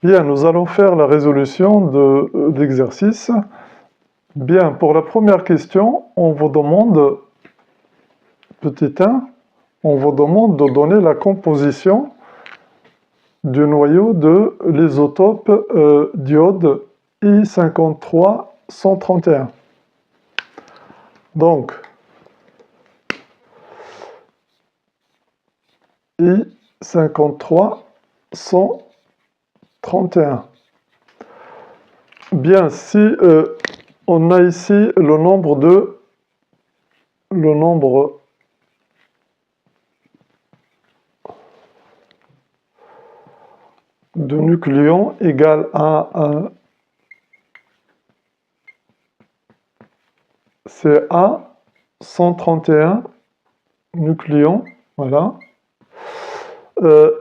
Bien, nous allons faire la résolution de l'exercice. Bien, pour la première question, on vous demande, petit 1, on vous demande de donner la composition du noyau de l'isotope d'iode I53-131. Donc, I53-131. Bien, si on a ici le nombre de nucléons égal à c'est A 131 nucléons, voilà.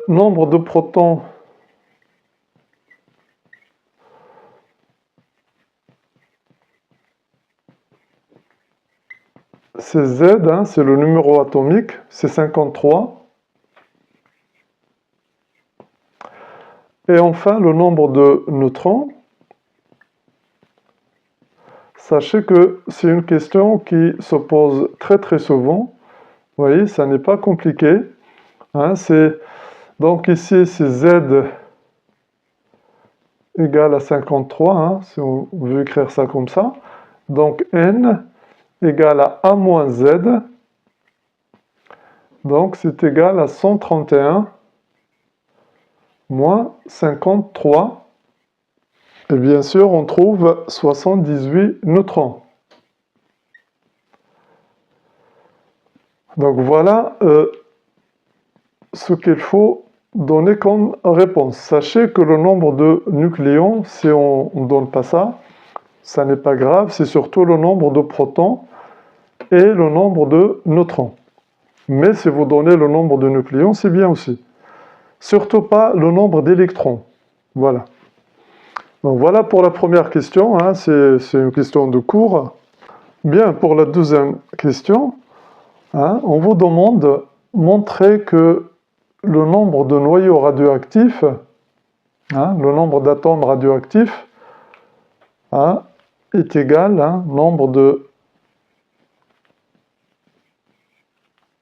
Nombre de protons, c'est Z, hein, c'est le numéro atomique, c'est 53. Et enfin, le nombre de neutrons. Sachez que c'est une question qui se pose très très souvent. Vous voyez, ça n'est pas compliqué. Hein, donc ici, c'est Z égale à 53, hein, si on veut écrire ça comme ça. Donc N égale à A moins Z. Donc c'est égal à 131 moins 53. Et bien sûr, on trouve 78 neutrons. Donc voilà ce qu'il faut donner comme réponse. Sachez que le nombre de nucléons, si on ne donne pas ça, ça n'est pas grave, c'est surtout le nombre de protons et le nombre de neutrons. Mais si vous donnez le nombre de nucléons, c'est bien aussi. Surtout pas le nombre d'électrons. Voilà. Donc voilà pour la première question, hein, c'est une question de cours. Bien, pour la deuxième question, hein, on vous demande de montrer que le nombre de noyaux radioactifs, hein, le nombre d'atomes radioactifs, hein, est égal au nombre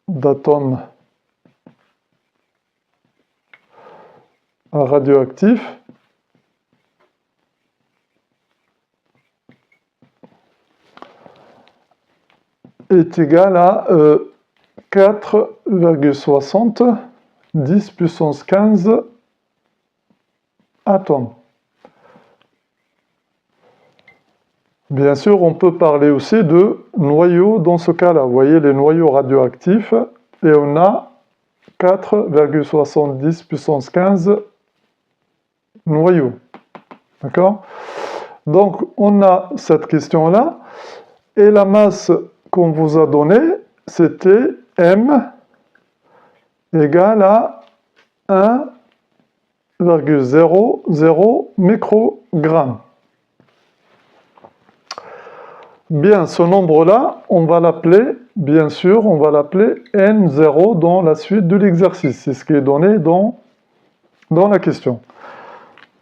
d'atomes radioactifs est égal à 4,60 10 puissance 15 atomes. Bien sûr, on peut parler aussi de noyaux dans ce cas-là. Vous voyez les noyaux radioactifs, et on a 4,70 puissance 15 noyaux. D'accord? Donc, on a cette question-là, et la masse qu'on vous a donnée, c'était M égale à 1,00 microgrammes. Bien, ce nombre-là, on va l'appeler, bien sûr, on va l'appeler N0 dans la suite de l'exercice. C'est ce qui est donné dans la question.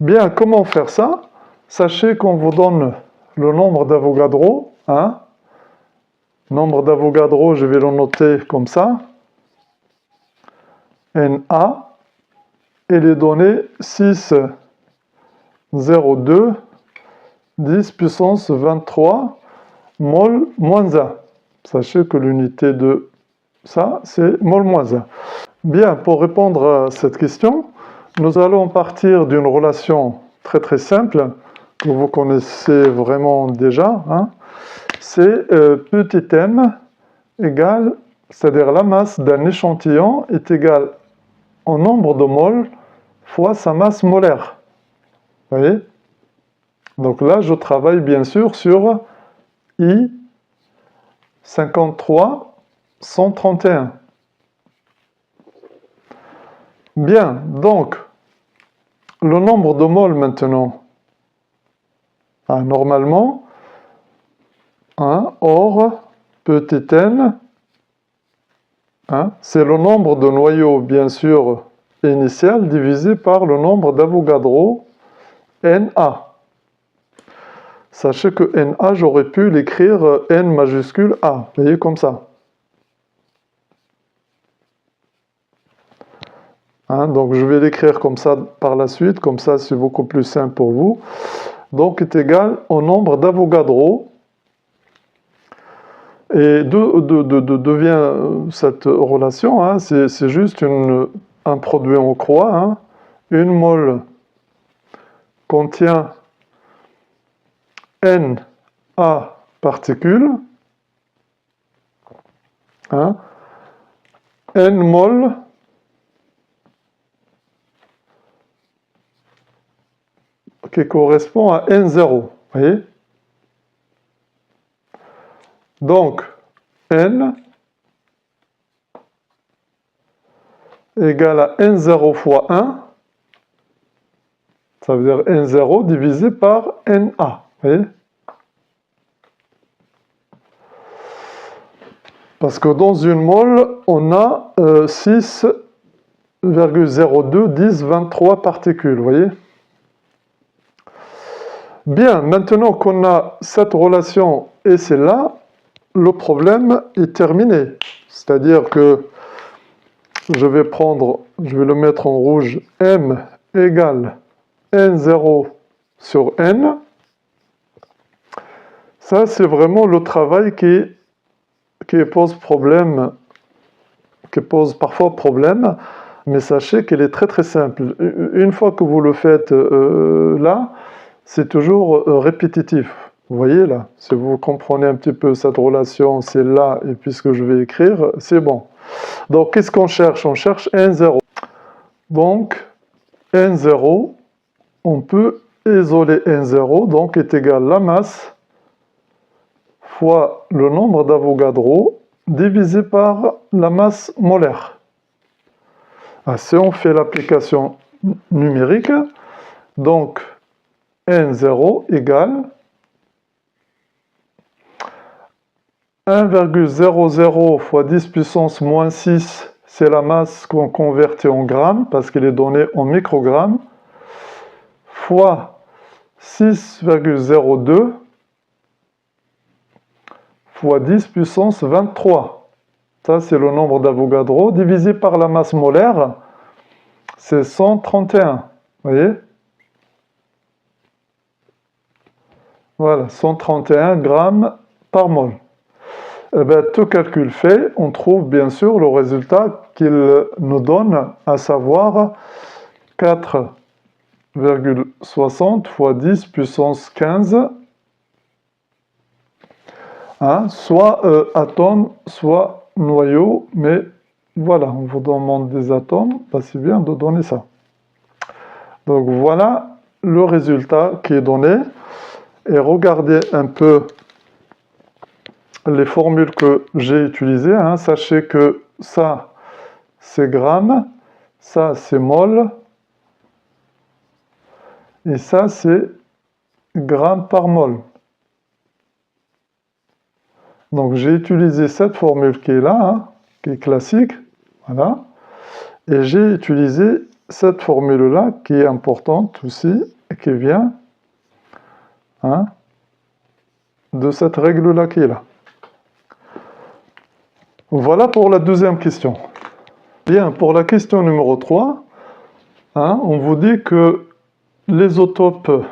Bien, comment faire ça? Sachez qu'on vous donne le nombre d'Avogadro. Hein? Nombre d'Avogadro, je vais le noter comme ça. Na. Et les données 6,02 10 puissance 23 mol moins 1. Sachez que l'unité de ça, c'est mol moins 1. Bien, pour répondre à cette question, nous allons partir d'une relation très très simple, que vous connaissez vraiment déjà. Hein. C'est petit m égale, c'est-à-dire la masse d'un échantillon est égale au nombre de moles fois sa masse molaire. Vous voyez? Donc là, je travaille bien sûr sur I 53 131. Bien, donc, le nombre de moles maintenant. Ah, normalement, or, petit n, c'est le nombre de noyaux, bien sûr, initial divisé par le nombre d'Avogadro Na. Sachez que Na, j'aurais pu l'écrire N majuscule A. Vous voyez, comme ça. Hein, donc je vais l'écrire comme ça par la suite, comme ça c'est beaucoup plus simple pour vous. Donc est égal au nombre d'Avogadro. Et d'où vient cette relation, hein, c'est juste un produit en croix. Hein. Une mole contient Na particules. Hein. N mol qui correspond à N0. Vous voyez? Donc, N égale à N0 fois 1. Ça veut dire N0 divisé par Na. Vous voyez? Parce que dans une mole, on a 6,02, 10, 23 particules. Vous voyez? Bien, maintenant qu'on a cette relation et celle-là, le problème est terminé. C'est-à-dire que je vais le mettre en rouge, M égale N0 sur N. Ça, c'est vraiment le travail qui pose problème, qui pose parfois problème, mais sachez qu'il est très très simple. Une fois que vous le faites là, c'est toujours répétitif. Vous voyez là, si vous comprenez un petit peu cette relation, c'est là, et puis ce que je vais écrire, c'est bon. Donc, qu'est-ce qu'on cherche? On cherche N0. Donc, N0, on peut isoler N0, donc est égal à la masse fois le nombre d'Avogadro divisé par la masse molaire. Ah, si on fait l'application numérique, donc N0 égale 1,00 fois 10 puissance moins 6, c'est la masse qu'on convertit en grammes, parce qu'elle est donnée en microgrammes, fois 6,02 fois 10 puissance 23. Ça, c'est le nombre d'Avogadro, divisé par la masse molaire, c'est 131. Vous voyez? Voilà, 131 grammes par mol. Eh bien, tout calcul fait, on trouve bien sûr le résultat qu'il nous donne, à savoir 4,60 fois 10 puissance 15, hein, soit atomes, soit noyaux, mais voilà, on vous demande des atomes, bah, c'est bien de donner ça. Donc voilà le résultat qui est donné, et regardez un peu les formules que j'ai utilisées. Hein. Sachez que ça, c'est grammes, ça, c'est mol, et ça, c'est grammes par mol. Donc, j'ai utilisé cette formule qui est là, hein, qui est classique, voilà, et j'ai utilisé cette formule-là, qui est importante aussi, et qui vient hein, de cette règle-là qui est là. Voilà pour la deuxième question. Bien, pour la question numéro 3, hein, on vous dit que l'isotope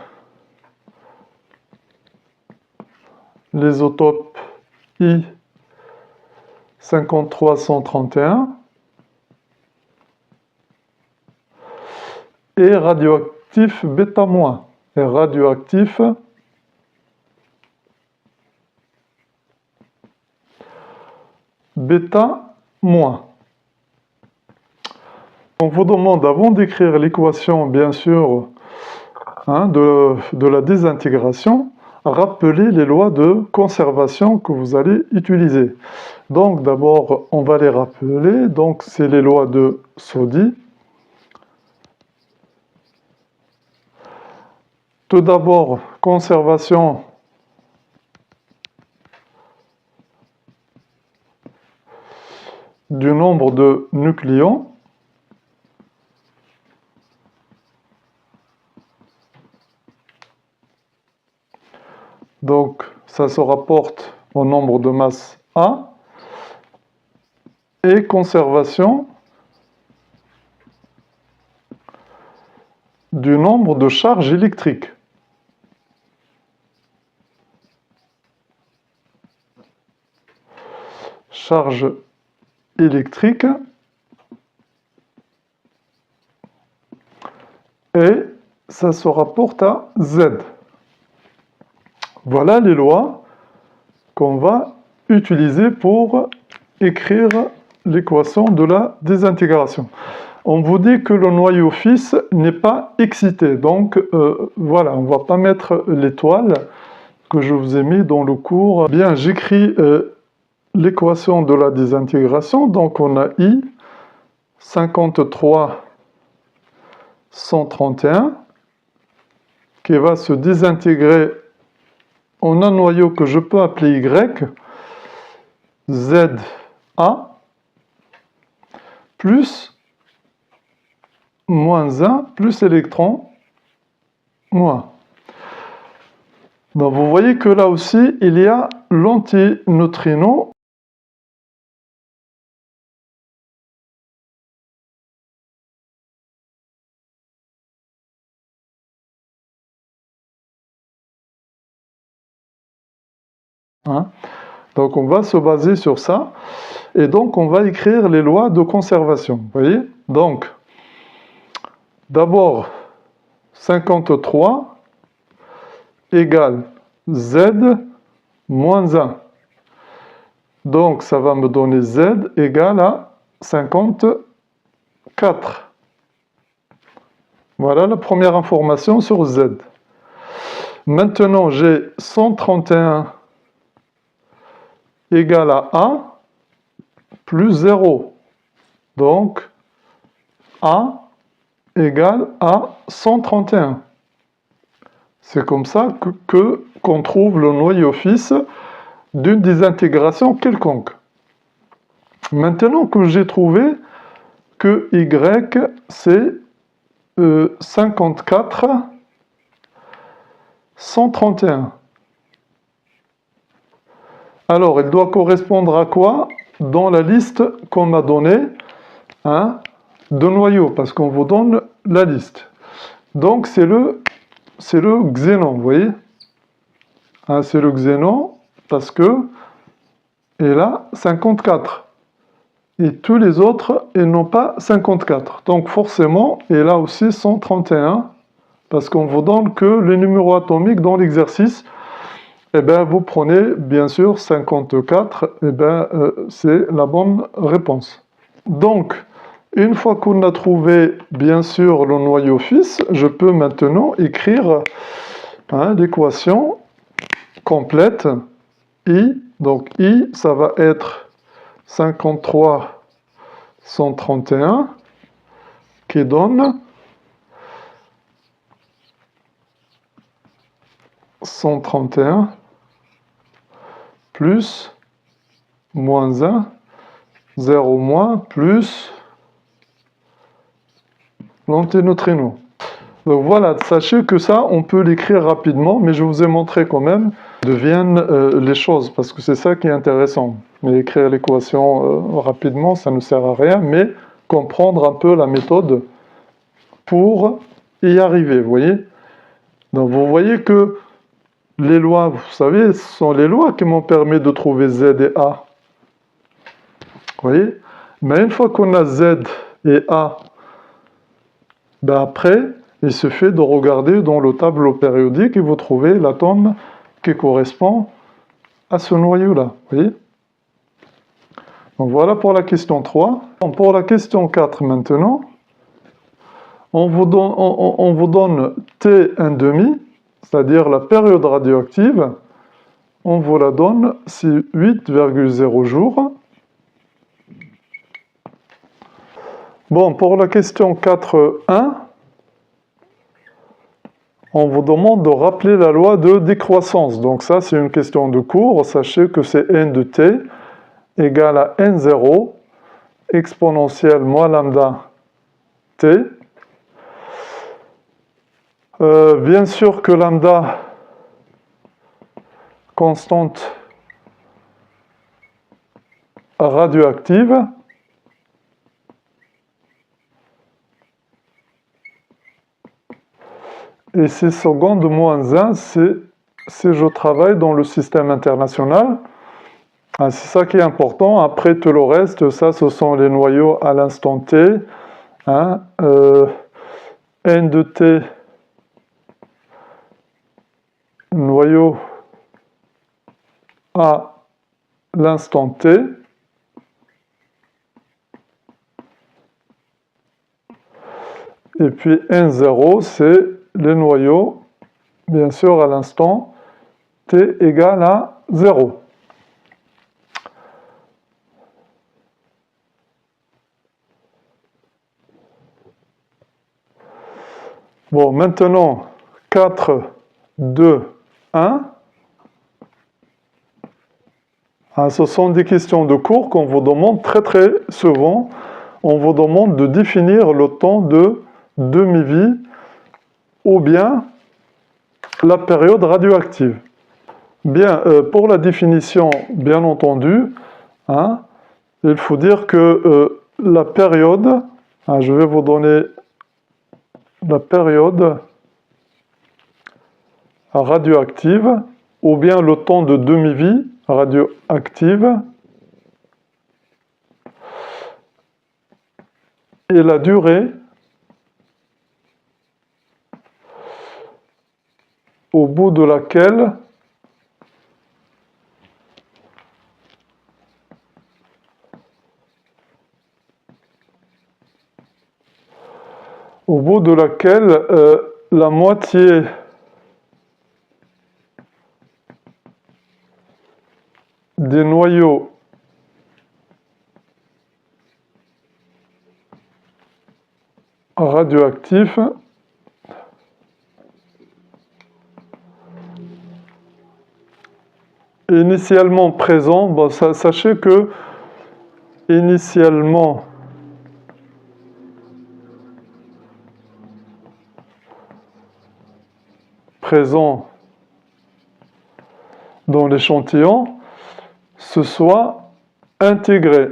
I 5331 est radioactif β-, est radioactif β-. On vous demande, avant d'écrire l'équation, bien sûr, hein, de la désintégration, rappeler les lois de conservation que vous allez utiliser. Donc, d'abord, on va les rappeler. Donc, c'est les lois de Soddy. Tout d'abord, conservation du nombre de nucléons. Donc, ça se rapporte au nombre de masse A. Et conservation du nombre de charges électriques. Charge électrique. Et ça se rapporte à Z. Voilà les lois qu'on va utiliser pour écrire l'équation de la désintégration. On vous dit que le noyau fils n'est pas excité. Donc, voilà, on ne va pas mettre l'étoile que je vous ai mis dans le cours. Bien, j'écris l'équation de la désintégration. Donc, on a I 53 131 qui va se désintégrer en un noyau que je peux appeler Y, ZA, plus moins 1, plus électron, moins. Donc vous voyez que là aussi, il y a l'antineutrino. Hein? Donc on va se baser sur ça. Et donc on va écrire les lois de conservation. Vous voyez? Donc, d'abord, 53 égale Z moins 1. Donc ça va me donner Z égale à 54. Voilà la première information sur Z. Maintenant, j'ai 131 égale à A plus 0. Donc, A égale à 131. C'est comme ça qu'on trouve le noyau fils d'une désintégration quelconque. Maintenant que j'ai trouvé que Y, c'est 54 131. Alors, il doit correspondre à quoi dans la liste qu'on m'a donnée, hein, de noyaux, parce qu'on vous donne la liste. Donc, c'est le xénon, vous voyez, hein, c'est le xénon, parce que il a 54. Et tous les autres, ils n'ont pas 54. Donc, forcément, il a aussi 131, parce qu'on vous donne que les numéros atomiques dans l'exercice. Eh bien, vous prenez, bien sûr, 54, eh bien, c'est la bonne réponse. Donc, une fois qu'on a trouvé, bien sûr, le noyau fils, je peux maintenant écrire, hein, l'équation complète. I, donc I, ça va être 53 131, qui donne 131 plus moins 1, 0 moins, plus l'antineutrino. Donc voilà, sachez que ça, on peut l'écrire rapidement, mais je vous ai montré quand même deviennent les choses, parce que c'est ça qui est intéressant. Mais écrire l'équation rapidement, ça ne sert à rien, mais comprendre un peu la méthode pour y arriver, vous voyez. Donc vous voyez que les lois, vous savez, ce sont les lois qui m'ont permis de trouver Z et A. Vous voyez? Mais une fois qu'on a Z et A, ben après, il suffit de regarder dans le tableau périodique et vous trouvez l'atome qui correspond à ce noyau-là. Vous voyez? Donc voilà pour la question 3. Pour la question 4 maintenant, on vous donne T1,5, c'est-à-dire la période radioactive. On vous la donne, c'est 8,0 jours. Bon, pour la question 4.1, on vous demande de rappeler la loi de décroissance. Donc ça, c'est une question de cours. Sachez que c'est n de t égale à n0 exponentielle moins lambda t. Bien sûr que lambda, constante radioactive. Et ces secondes moins 1, c'est si je travaille dans le système international. C'est ça qui est important. Après tout le reste, ça, ce sont les noyaux à l'instant T. N de T, noyau à l'instant T. Et puis N0, c'est les noyaux, bien sûr, à l'instant T égale à 0. Bon, maintenant, 4, 2, 1. Ce sont des questions de cours qu'on vous demande très souvent. On vous demande de définir le temps de demi-vie ou bien la période radioactive. Bien, pour la définition, bien entendu, il faut dire que la période, je vais vous donner la période radioactive, ou bien le temps de demi-vie radioactive, et la durée au bout de laquelle la moitié des noyaux radioactifs initialement présents, sachez que initialement présent dans l'échantillon, ce soit désintégré,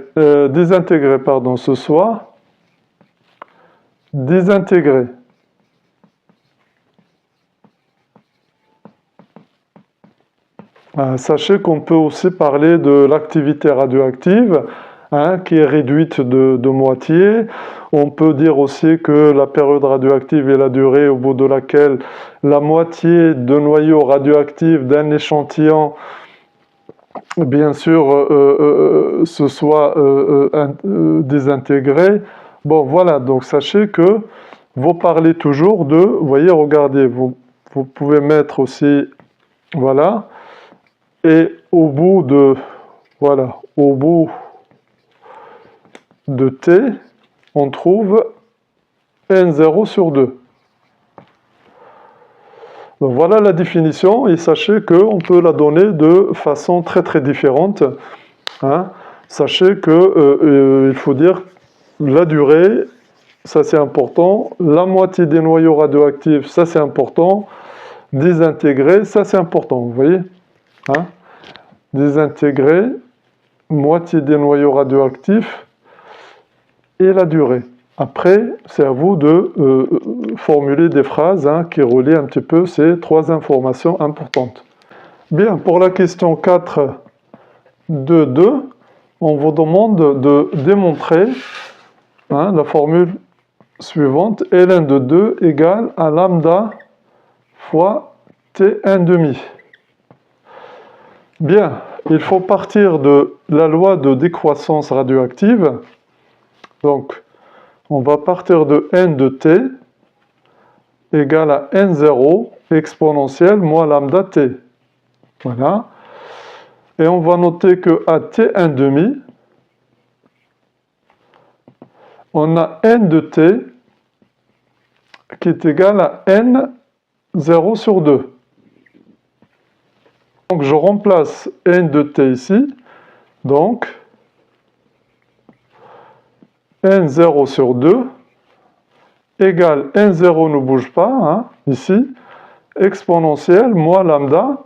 désintégré. Sachez qu'on peut aussi parler de l'activité radioactive, qui est réduite de moitié. On peut dire aussi que la période radioactive est la durée au bout de laquelle la moitié de noyaux radioactifs d'un échantillon, bien sûr, se soit désintégré. Bon, voilà, donc sachez que vous parlez toujours de, vous voyez, regardez, vous pouvez mettre aussi, voilà, et au bout de, voilà, au bout de T, on trouve N0 sur 2. Donc voilà la définition, et sachez qu'on peut la donner de façon très différente. Sachez que il faut dire la durée, ça c'est important, la moitié des noyaux radioactifs, ça c'est important, désintégré, ça c'est important, vous voyez, désintégré, moitié des noyaux radioactifs, et la durée. Après, c'est à vous de formuler des phrases qui relient un petit peu ces trois informations importantes. Bien, pour la question 4.2.2, on vous demande de démontrer la formule suivante, ln de 2 égale à lambda fois T1 demi. Bien, il faut partir de la loi de décroissance radioactive. Donc, on va partir de n de t égale à n0 exponentielle moins lambda t. Voilà. Et on va noter que à t1 demi, on a n de t qui est égal à n0 sur 2. Donc je remplace n de t ici. Donc, n0 sur 2 égale n0 ne bouge pas, ici, exponentielle moins lambda.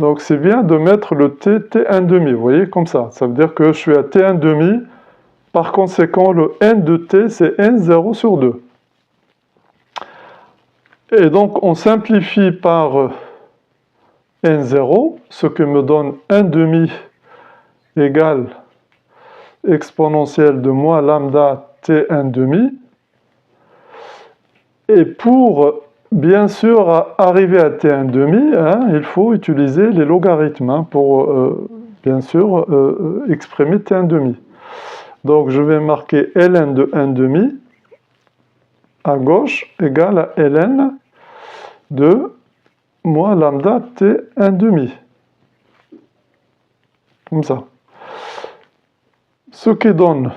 Donc c'est bien de mettre le t, t1 demi, vous voyez, comme ça. Ça veut dire que je suis à t1 demi, par conséquent le n de t c'est n0 sur 2. Et donc on simplifie par n0, ce qui me donne 1 demi égale exponentielle de moins lambda t1 demi. Et pour bien sûr arriver à t1 demi, il faut utiliser les logarithmes pour bien sûr exprimer t1 demi. Donc je vais marquer ln de 1 demi à gauche égale à ln de moins lambda t1 demi. Comme ça. Ce qui donne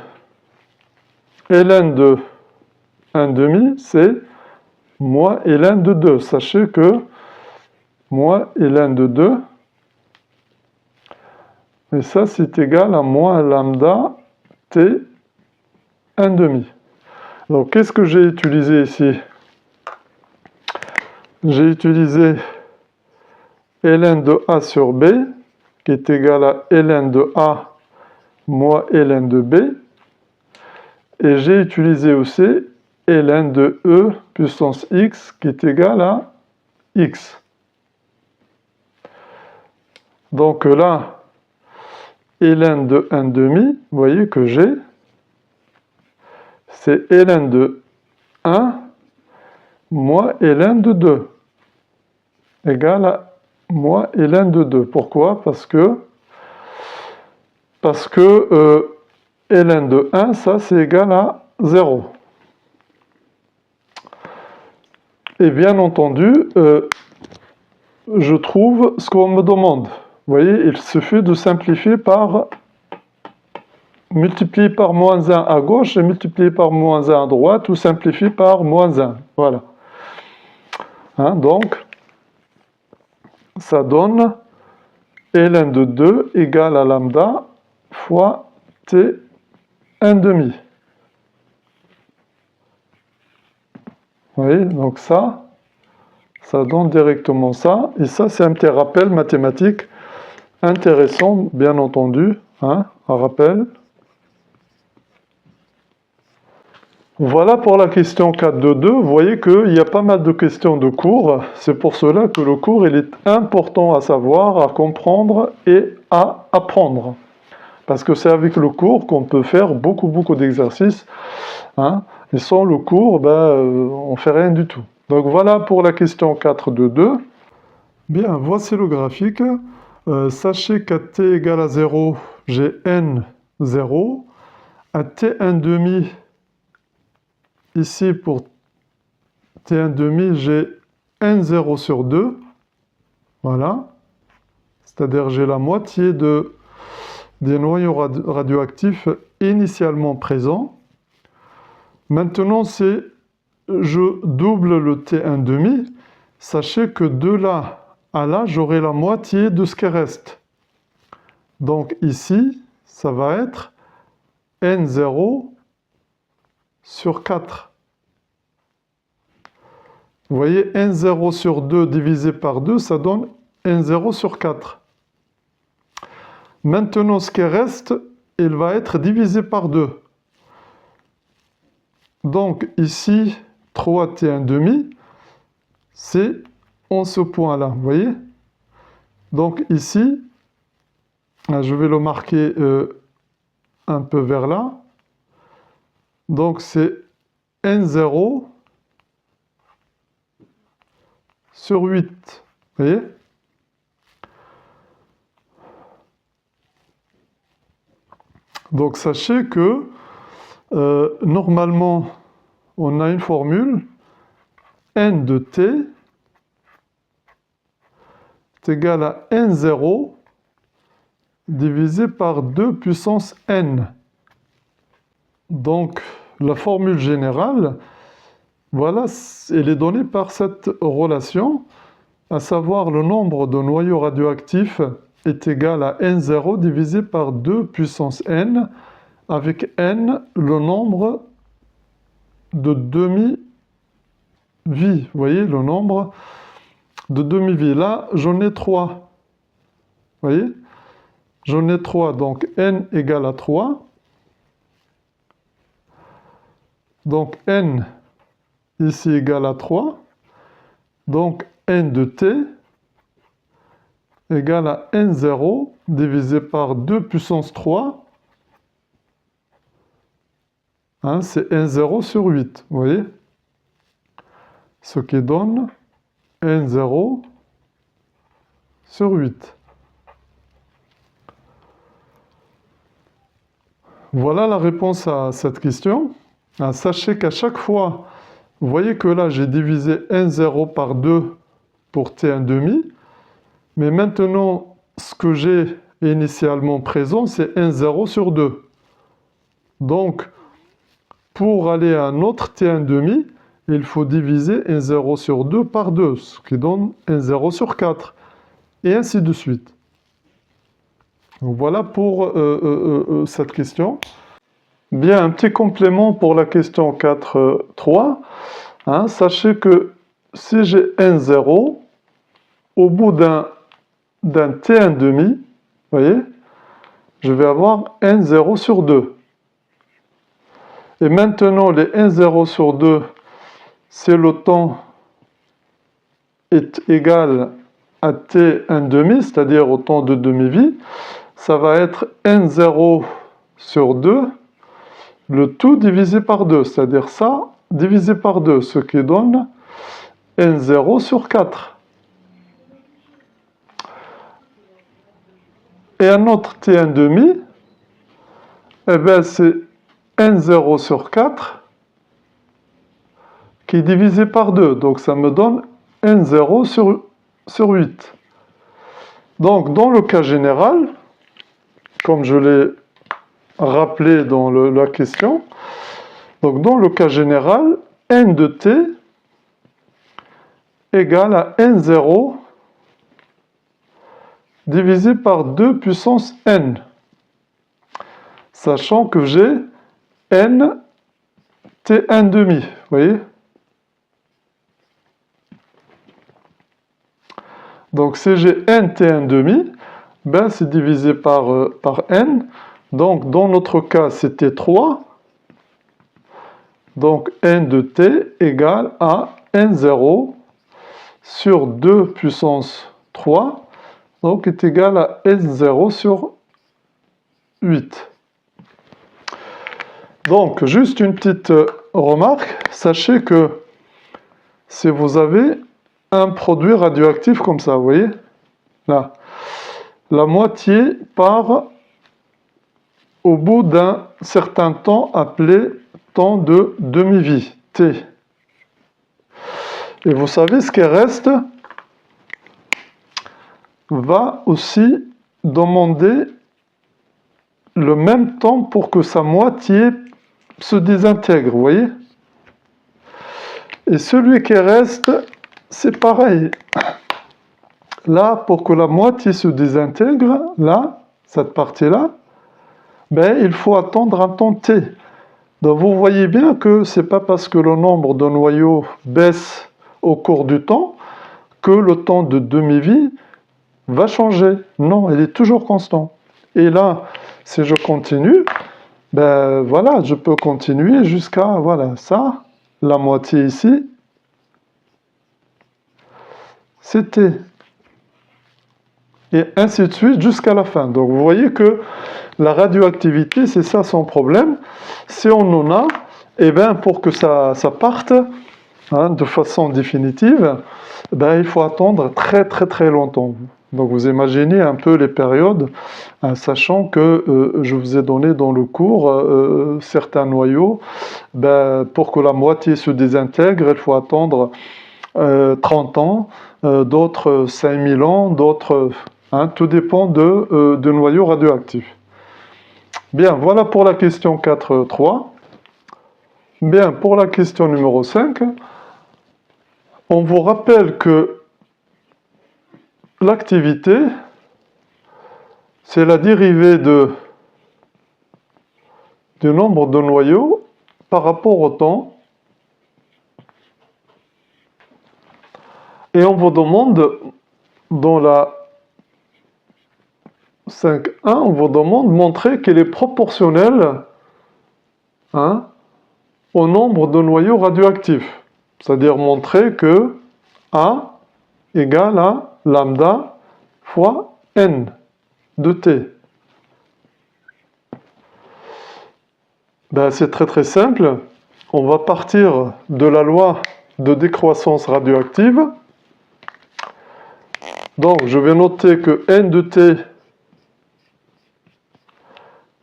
ln de 1 demi, c'est moins ln de 2. Sachez que moins ln de 2, et ça c'est égal à moins lambda t 1 demi. Donc qu'est-ce que j'ai utilisé ici? J'ai utilisé ln de a sur b, qui est égal à ln de a moins ln de b. Et j'ai utilisé aussi ln de e puissance x, qui est égal à x. Donc là, ln de 1 demi, vous voyez que j'ai, c'est ln de 1 moins ln de 2, égal à moins ln de 2. Pourquoi? Parce que ln de 1, ça c'est égal à 0. Et bien entendu, je trouve ce qu'on me demande. Vous voyez, il suffit de simplifier par multiplier par moins 1 à gauche et multiplier par moins 1 à droite ou simplifier par moins 1. Voilà. Donc, ça donne ln de 2 égale à lambda fois t 1 demi. Vous voyez, donc ça donne directement ça. Et ça, c'est un petit rappel mathématique intéressant, bien entendu. Un rappel. Voilà pour la question 4.2.2. Vous voyez qu'il y a pas mal de questions de cours. C'est pour cela que le cours il est important à savoir, à comprendre et à apprendre. Parce que c'est avec le cours qu'on peut faire beaucoup d'exercices. Et sans le cours, on ne fait rien du tout. Donc voilà pour la question 4.2.2. Bien, voici le graphique. Sachez qu'à t égale à 0, j'ai n0. À t1 demi, ici pour t1 demi, j'ai n0 sur 2. Voilà. C'est-à-dire j'ai la moitié des noyaux radioactifs initialement présents. Maintenant, si je double le t1 demi, sachez que de là à là, j'aurai la moitié de ce qui reste. Donc ici, ça va être n0 sur 4. Vous voyez, n0 sur 2 divisé par 2, ça donne n0 sur 4. Maintenant, ce qui reste, il va être divisé par 2. Donc ici, 3t1 demi, c'est en ce point-là, vous voyez? Donc ici, je vais le marquer un peu vers là. Donc c'est n0 sur 8, vous voyez? Donc sachez que normalement, on a une formule n de t est égal à n0 divisé par 2 puissance n. Donc la formule générale, voilà, elle est donnée par cette relation, à savoir le nombre de noyaux radioactifs est égal à n0 divisé par 2 puissance n, avec n le nombre de demi-vie. Vous voyez, le nombre de demi-vie. Là, j'en ai 3. Vous voyez? J'en ai 3, donc n égale à 3. Donc n ici égale à 3. Donc n de t égale à n0 divisé par 2 puissance 3. Hein, c'est n0 sur 8, vous voyez? Ce qui donne n0 sur 8. Voilà la réponse à cette question. Ah, sachez qu'à chaque fois, vous voyez que là, j'ai divisé n0 par 2 pour t1,5. Mais maintenant, ce que j'ai initialement présent, c'est n0 sur 2. Donc, pour aller à un autre t1,5, il faut diviser n0 sur 2 par 2, ce qui donne n0 sur 4. Et ainsi de suite. Donc, voilà pour cette question. Bien, un petit complément pour la question 4.3. Hein, sachez que si j'ai n0, au bout d'un t1,5, vous voyez, je vais avoir n0 sur 2. Et maintenant, les n0 sur 2, c'est le temps est égal à t1,5, c'est-à-dire au temps de demi-vie. Ça va être n0 sur 2, le tout divisé par 2, c'est-à-dire ça divisé par 2, ce qui donne n0 sur 4. Et un autre t1,5, eh bien c'est n0 sur 4 qui est divisé par 2. Donc ça me donne n0 sur 8. Donc dans le cas général, comme je l'ai rappelé dans la question, donc dans le cas général, n de t égale à n0 divisé par 2 puissance n. Sachant que j'ai n t1,5, vous voyez? Donc si j'ai n t1,5, ben c'est divisé par n. Donc dans notre cas, c'était 3. Donc n de t égale à n0 sur 2 puissance 3. Donc est égal à n0 sur 8. Donc juste une petite remarque. Sachez que si vous avez un produit radioactif comme ça, vous voyez, là, la moitié part au bout d'un certain temps appelé temps de demi-vie, T. Et vous savez, ce qui reste va aussi demander le même temps pour que sa moitié se désintègre, vous voyez? Et celui qui reste, c'est pareil. Là, pour que la moitié se désintègre, là, cette partie-là, ben, il faut attendre un temps t. Donc vous voyez bien que ce n'est pas parce que le nombre de noyaux baisse au cours du temps que le temps de demi-vie va changer. Non, il est toujours constant. Et là, si je continue, ben voilà, je peux continuer jusqu'à, voilà, ça, la moitié ici, c'était. Et ainsi de suite jusqu'à la fin. Donc vous voyez que la radioactivité, c'est ça son problème. Si on en a, eh bien, pour que ça parte hein, de façon définitive, ben, il faut attendre très très très longtemps. Donc vous imaginez un peu les périodes, sachant que je vous ai donné dans le cours certains noyaux, ben, pour que la moitié se désintègre, il faut attendre 30 ans, d'autres 5000 ans, d'autres... Hein, tout dépend de noyaux radioactifs. Bien, voilà pour la question 4.3. Bien, pour la question numéro 5, on vous rappelle que l'activité, c'est la dérivée du nombre de noyaux par rapport au temps. Et on vous demande, dans la 5.1, on vous demande de montrer qu'elle est proportionnelle au nombre de noyaux radioactifs. C'est-à-dire montrer que A égale à lambda fois N de T. Ben, c'est très simple. On va partir de la loi de décroissance radioactive. Donc, je vais noter que N de T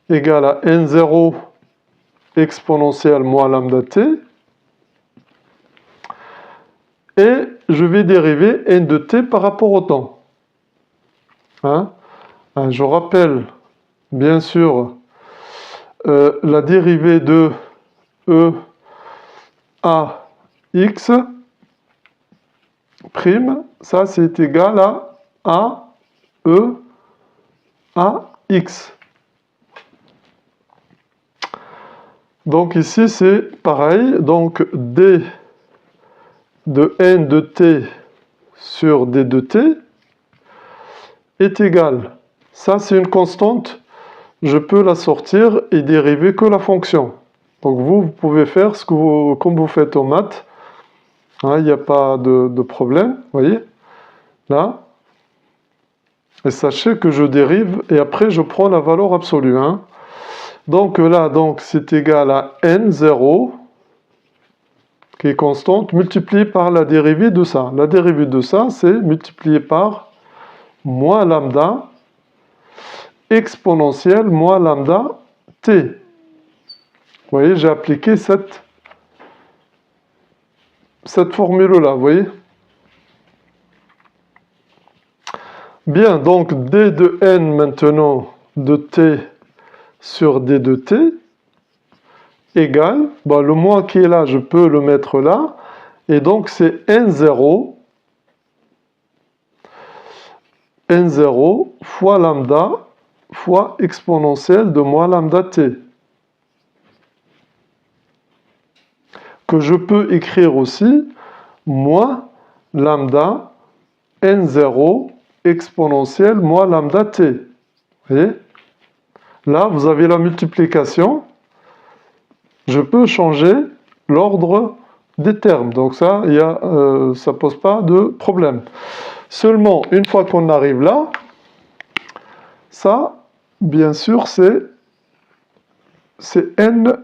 égale à N0 exponentielle moins lambda T. Et je vais dériver N de T par rapport au temps. Je rappelle, bien sûr, la dérivée de E à x prime, ça c'est égal à E à x. Donc ici c'est pareil, donc d de n de t sur d de t est égal. Ça c'est une constante, je peux la sortir et dériver que la fonction. Donc vous pouvez faire comme vous faites en maths. Il n'y a pas de problème, vous voyez, là. Et sachez que je dérive et après je prends la valeur absolue. Donc là, c'est égal à n0, qui est constante, multiplié par la dérivée de ça. La dérivée de ça, c'est multiplié par moins lambda exponentielle moins lambda t. Vous voyez, j'ai appliqué cette formule-là, vous voyez. Bien, donc d de n maintenant de t sur d de t égale, le moins qui est là, je peux le mettre là, et donc c'est n0 fois lambda fois exponentielle de moins lambda t, que je peux écrire aussi moins lambda n0 exponentielle moins lambda t. Vous voyez? Là, vous avez la multiplication. Je peux changer l'ordre des termes. Donc ça, ça pose pas de problème. Seulement, une fois qu'on arrive là, ça, bien sûr, c'est n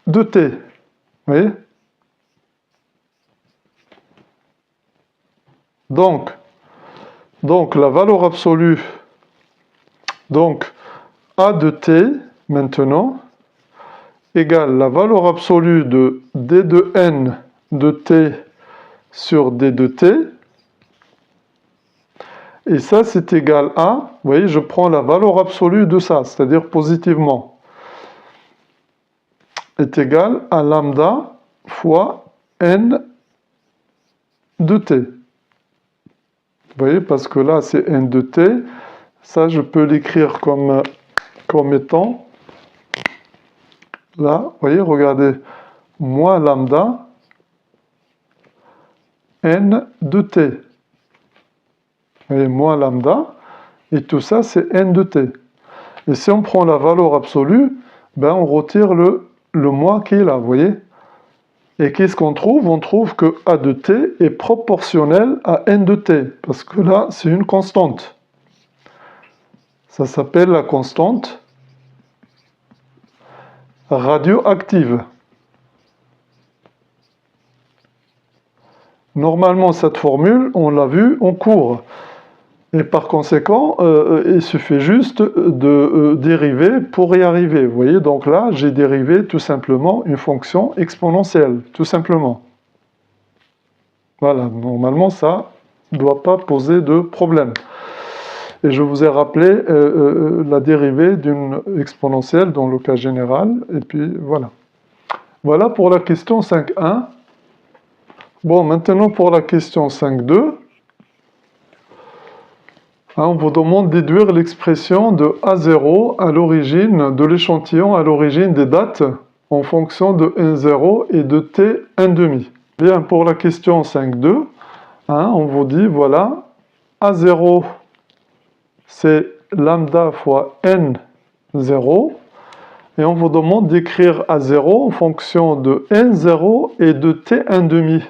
de t. Vous voyez? Donc, la valeur absolue, donc A de t, maintenant, égale la valeur absolue de d de n de t sur d de t. Et ça, c'est égal à, vous voyez, je prends la valeur absolue de ça, c'est-à-dire positivement, est égal à lambda fois n de t. Vous voyez, parce que là, c'est n de t. Ça, je peux l'écrire comme étant, là, vous voyez, regardez, moins lambda n de t. Vous voyez, moins lambda, et tout ça, c'est n de t. Et si on prend la valeur absolue, on retire le moins qui est là, vous voyez. Et qu'est-ce qu'on trouve? On trouve que A de t est proportionnel à n de t, parce que là, c'est une constante. Ça s'appelle la constante radioactive. Normalement, cette formule, on l'a vue en cours. Et par conséquent, il suffit juste de dériver pour y arriver. Vous voyez, donc là, j'ai dérivé tout simplement une fonction exponentielle, tout simplement. Voilà, normalement, ça ne doit pas poser de problème. Et je vous ai rappelé la dérivée d'une exponentielle dans le cas général, et puis voilà. Voilà pour la question 5.1. Bon, maintenant pour la question 5.2. On vous demande de déduire l'expression de A0 à l'origine de l'échantillon, à l'origine des dates, en fonction de N0 et de T1,5. Bien, pour la question 5.2, on vous dit, voilà, A0, c'est lambda fois n0, et on vous demande d'écrire A0 en fonction de n0 et de t1 demi.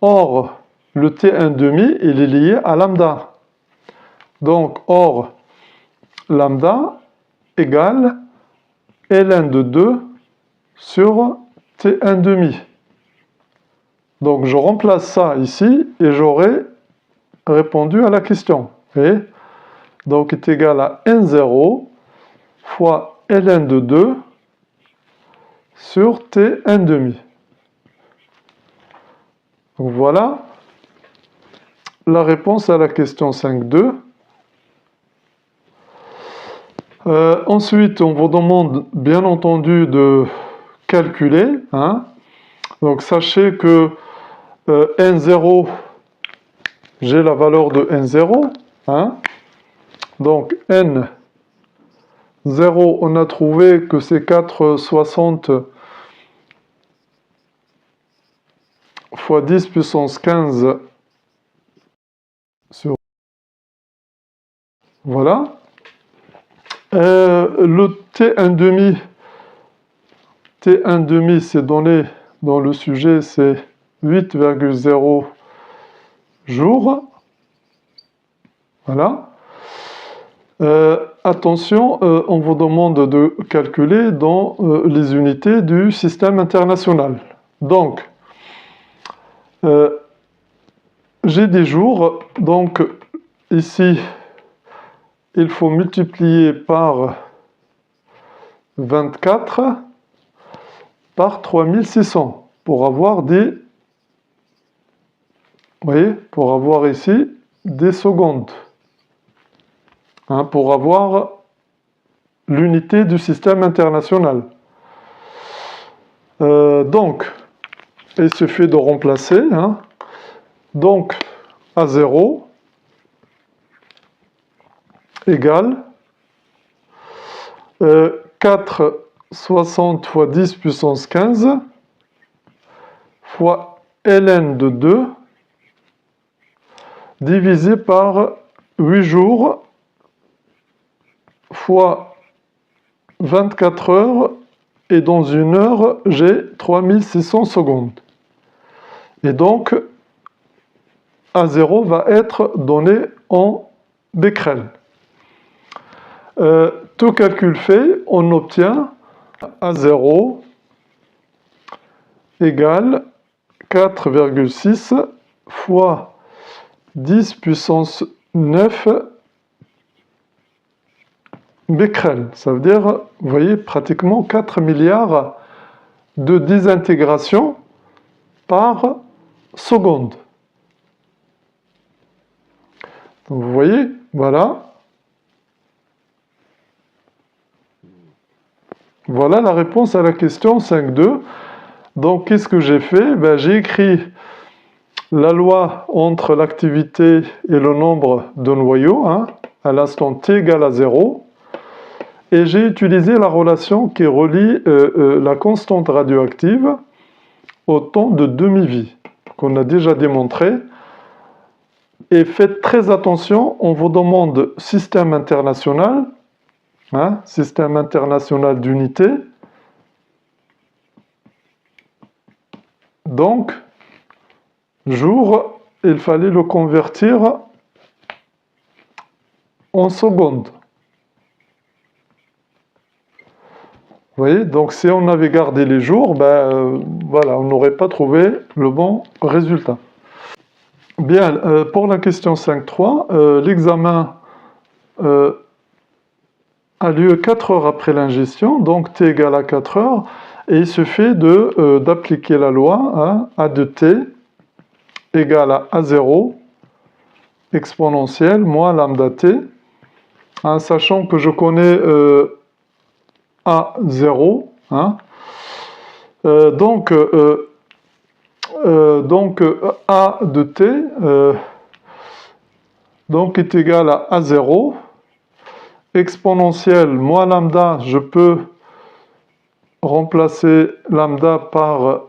Or, le t1 demi, il est lié à lambda. Donc, or, lambda égale ln de 2 sur t1 demi. Donc, je remplace ça ici et j'aurai répondu à la question. Et donc, est égal à n0 fois ln de 2 sur t1 demi. Donc, voilà la réponse à la question 5.2. Ensuite, on vous demande bien entendu de calculer. Donc, sachez que n0, j'ai la valeur de n0. Donc, n0, on a trouvé que c'est 460 fois 10 puissance 15 sur... Voilà. Le t1 demi, c'est donné dans le sujet, c'est 8,0 jours. Voilà. Attention, on vous demande de calculer dans les unités du système international. Donc, j'ai des jours, donc ici, il faut multiplier par 24 par 3600 pour avoir des... Vous voyez, pour avoir ici des secondes. Pour avoir l'unité du système international. Donc, il suffit de remplacer. Donc, A0 égale 4,60 fois 10 puissance 15 fois ln de 2 divisé par 8 jours fois 24 heures, et dans une heure, j'ai 3600 secondes. Et donc, A0 va être donné en becquerel. Tout calcul fait, on obtient A0 égale 4,6 fois 10 puissance 9 becquerel. Ça veut dire, vous voyez, pratiquement 4 milliards de désintégration par seconde. Donc, vous voyez, voilà. Voilà la réponse à la question 5.2. Donc, qu'est-ce que j'ai fait? J'ai écrit la loi entre l'activité et le nombre de noyaux, à l'instant t égale à 0. Et j'ai utilisé la relation qui relie la constante radioactive au temps de demi-vie, qu'on a déjà démontré. Et faites très attention, on vous demande système international, système international d'unité. Donc, jour, il fallait le convertir en secondes. Vous voyez, donc si on avait gardé les jours, voilà, on n'aurait pas trouvé le bon résultat. Bien, pour la question 5.3, l'examen a lieu 4 heures après l'ingestion, donc t égale à 4 heures, et il suffit d'appliquer la loi, A de t égale à A0 exponentielle moins lambda t, sachant que je connais A0, donc A de t donc est égal à A0 exponentielle moins lambda, je peux remplacer lambda par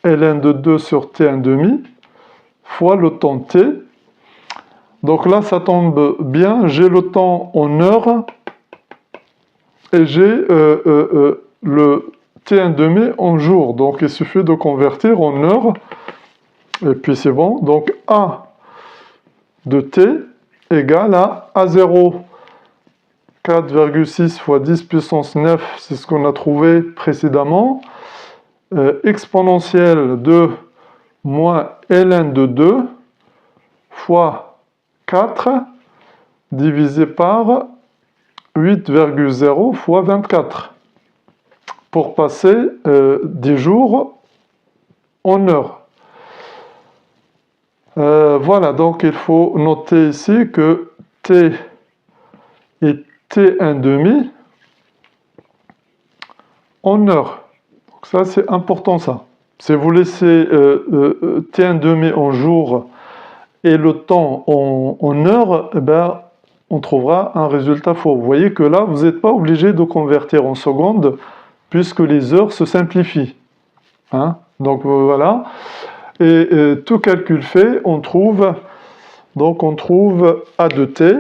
ln de 2 sur t1 demi fois le temps t. Donc là, ça tombe bien. J'ai le temps en heures et j'ai le t1,5 en jours. Donc il suffit de convertir en heures. Et puis c'est bon. Donc A de t égale à A0. 4,6 fois 10 puissance 9, c'est ce qu'on a trouvé précédemment. Exponentielle de moins ln de 2 fois 4 divisé par 8,0 fois 24 pour passer 10 jours en heures. Voilà, donc il faut noter ici que t est t1,5 en heures. Donc ça, c'est important ça. Si vous laissez t1,5 en jours et le temps en heures, eh ben, on trouvera un résultat faux. Vous voyez que là, vous n'êtes pas obligé de convertir en secondes puisque les heures se simplifient. Hein? Donc voilà. Et tout calcul fait, on trouve A de t.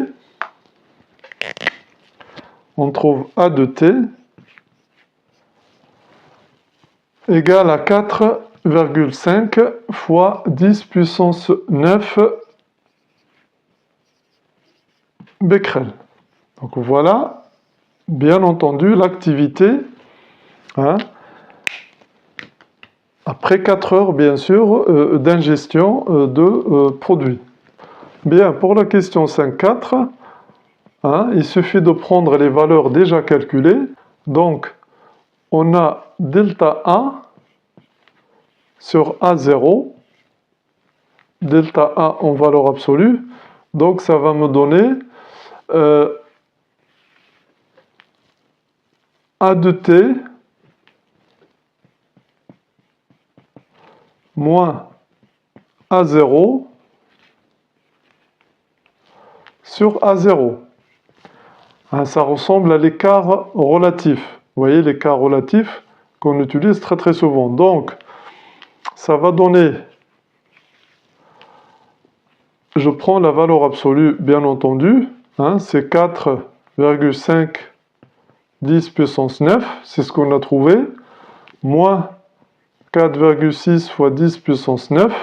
On trouve A de t égale à 4,5 fois 10 puissance 9 becquerel. Donc voilà, bien entendu, l'activité, hein, après 4 heures, bien sûr, d'ingestion de produits. Bien, pour la question 5.4, hein, il suffit de prendre les valeurs déjà calculées. Donc, on a delta A sur A0, delta A en valeur absolue. Donc, ça va me donner A de t moins A0 sur A0. Hein, ça ressemble à l'écart relatif. Vous voyez l'écart relatif qu'on utilise très très souvent. Donc, ça va donner, je prends la valeur absolue bien entendu, hein, c'est 4,5 10 puissance 9, c'est ce qu'on a trouvé, moins 4,6 fois 10 puissance 9,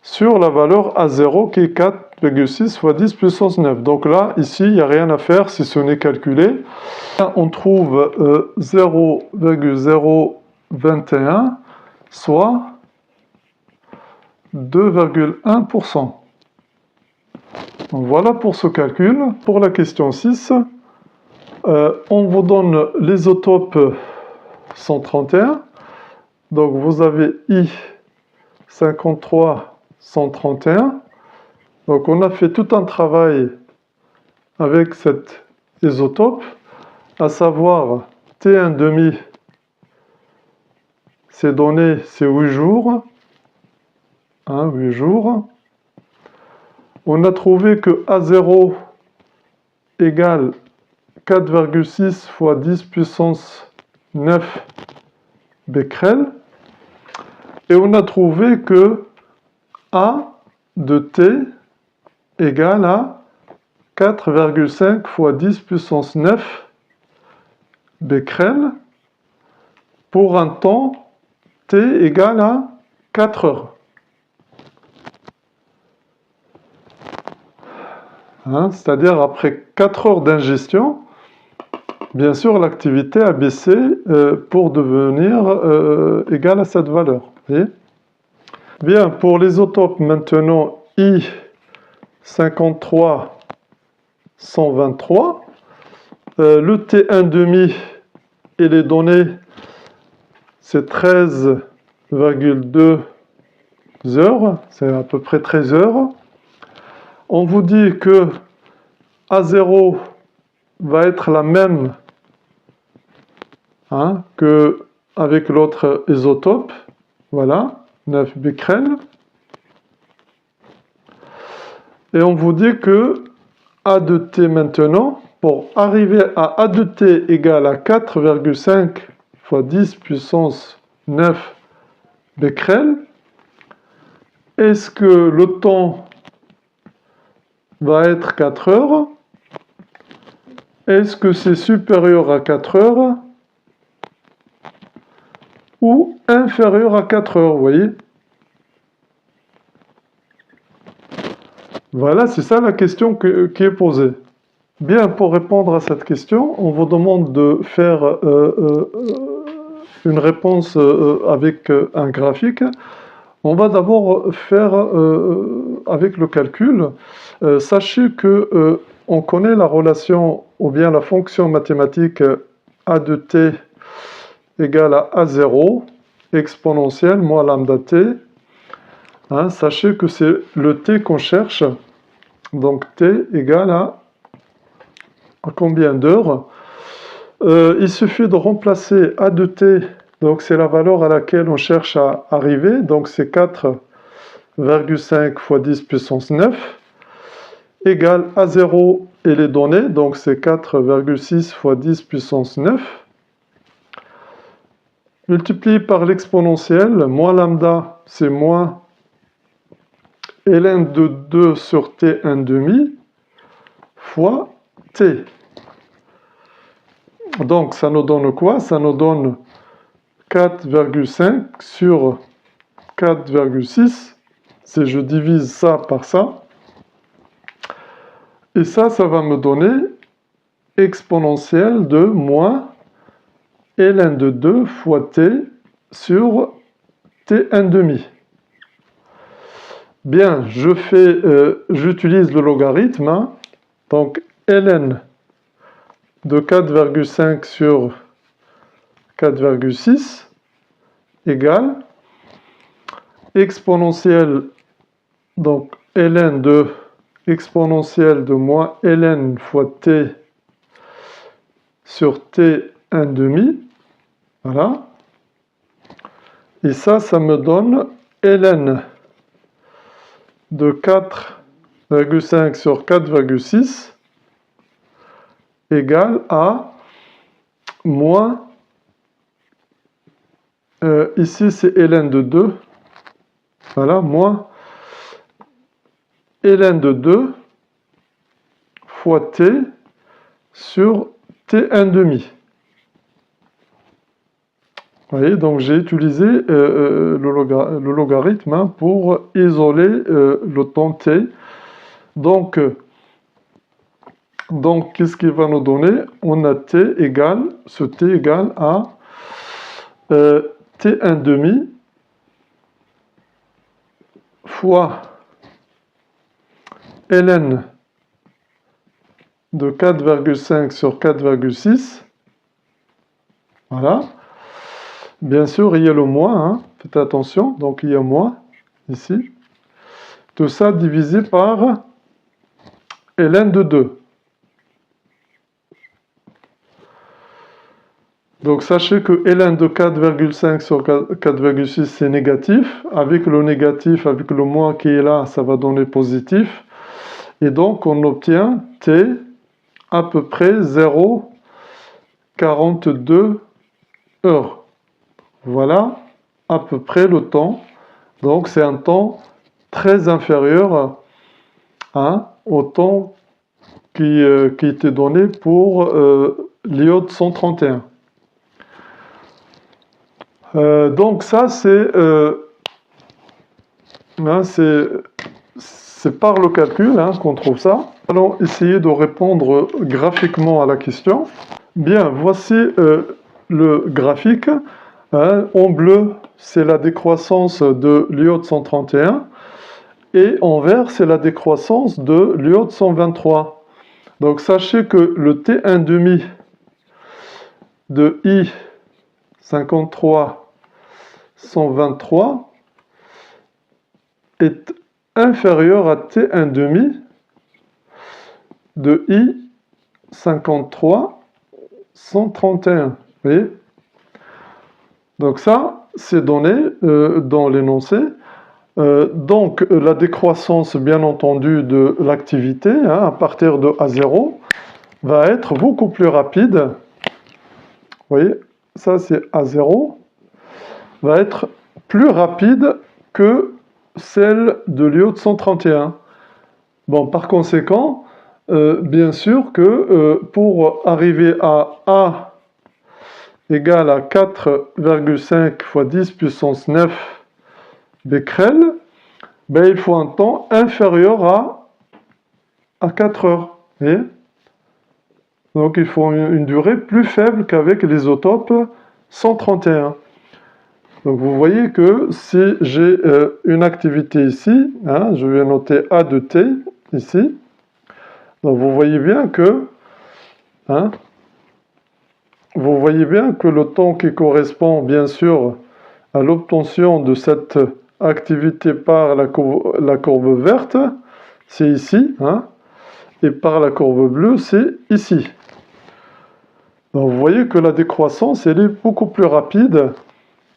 sur la valeur A0 qui est 4,6 fois 10 puissance 9. Donc là, ici, il n'y a rien à faire si ce n'est calculé. On trouve 0,021, soit 2,1%. Donc voilà pour ce calcul. Pour la question 6, on vous donne l'isotope 131. Donc vous avez I 53 131. Donc on a fait tout un travail avec cet isotope, à savoir T1,5, c'est donné, c'est 8 jours. Hein, 8 jours. On a trouvé que A0 égale 4,6 fois 10 puissance 9 becquerel. Et on a trouvé que A de t égale à 4,5 fois 10 puissance 9 becquerel pour un temps t égale à 4 heures. Hein, c'est-à-dire après 4 heures d'ingestion, bien sûr l'activité a baissé pour devenir égale à cette valeur. Voyez? Bien, pour l'isotope maintenant I 53 123, le T1,5 et les données, c'est 13,2 heures, c'est à peu près 13 heures. On vous dit que A0 va être la même, hein, qu'avec l'autre isotope, voilà, 9 becquerel. Et on vous dit que A de t maintenant, pour arriver à A de t égale à 4,5 fois 10 puissance 9 becquerel, est-ce que le temps va être 4 heures? Est-ce que c'est supérieur à 4 heures ou inférieur à 4 heures, vous voyez? Voilà, c'est ça la question qui est posée. Bien, pour répondre à cette question, on vous demande de faire une réponse avec un graphique. On va d'abord faire avec le calcul. Sachez que on connaît la relation ou bien la fonction mathématique a de t égale à a0 exponentielle moins lambda t. Hein, sachez que c'est le t qu'on cherche. Donc t égale à combien d'heures? Il suffit de remplacer a de t, donc c'est la valeur à laquelle on cherche à arriver, donc c'est 4,5 fois 10 puissance 9, égale a0 et les données, donc c'est 4,6 fois 10 puissance 9, multiplié par l'exponentielle, moins lambda, c'est moins ln de 2 sur t1 demi, fois t. Donc, ça nous donne quoi? Ça nous donne 4,5 sur 4,6. Si je divise ça par ça. Et ça va me donner exponentielle de moins ln de 2 fois t sur t1 demi. Bien, j'utilise le logarithme. Hein. Donc, ln de 4,5 sur 4,6 égale exponentielle, donc ln de exponentielle de moins ln fois t sur t1 demi, voilà, et ça me donne ln de 4,5 sur 4,6 égale à moins, ici c'est ln de 2, voilà, moins ln de 2 fois t sur t1 demi. Vous voyez, donc j'ai utilisé le logarithme hein, pour isoler le temps t. Donc qu'est-ce qu'il va nous donner? On a t égale, ce t égale à t1 demi fois ln de 4,5 sur 4,6. Voilà. Bien sûr, il y a le moins, hein. Faites attention, donc il y a moins ici. Tout ça divisé par ln de 2. Donc sachez que ln de 4,5 sur 4,6 c'est négatif. Avec le négatif, avec le moins qui est là, ça va donner positif. Et donc on obtient t à peu près 0,42 heures. Voilà à peu près le temps. Donc c'est un temps très inférieur hein, au temps qui était donné pour l'iode 131. Donc ça c'est par le calcul hein, qu'on trouve ça. Allons essayer de répondre graphiquement à la question. Bien, voici le graphique. Hein, en bleu, c'est la décroissance de l'iode 131 et en vert, c'est la décroissance de l'iode 123. Donc sachez que le T1 demi de I 53 123 est inférieur à T1 demi de I 53 131. Vous voyez? Donc ça, c'est donné dans l'énoncé. Donc la décroissance, bien entendu, de l'activité, hein, à partir de A0, va être beaucoup plus rapide. Vous voyez, ça c'est A0, va être plus rapide que celle de l'iode 131. Bon, par conséquent, bien sûr que pour arriver à A égale à 4,5 fois 10 puissance 9 becquerel, ben, il faut un temps inférieur à 4 heures. Voyez, donc il faut une durée plus faible qu'avec l'isotopes 131. Donc vous voyez que si j'ai une activité ici, hein, je vais noter A de T ici, donc vous voyez bien que le temps qui correspond bien sûr à l'obtention de cette activité par la courbe verte, c'est ici, hein, et par la courbe bleue, c'est ici. Donc vous voyez que la décroissance, elle est beaucoup plus rapide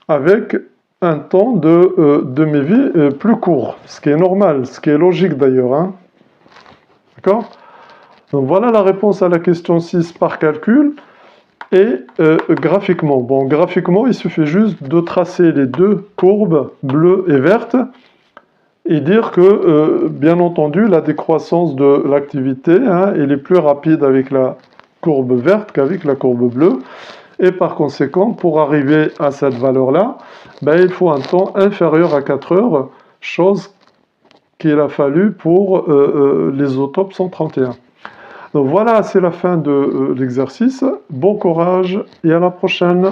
avec un temps de demi-vie plus court, ce qui est normal, ce qui est logique d'ailleurs. Hein. D'accord? Donc voilà la réponse à la question 6 par calcul et graphiquement. Bon, graphiquement, il suffit juste de tracer les deux courbes, bleues et vertes, et dire que, bien entendu, la décroissance de l'activité, hein, elle est plus rapide avec la courbe verte qu'avec la courbe bleue. Et par conséquent, pour arriver à cette valeur-là, ben, il faut un temps inférieur à 4 heures, chose qu'il a fallu pour l'isotopes 131. Donc voilà, c'est la fin de l'exercice. Bon courage et à la prochaine.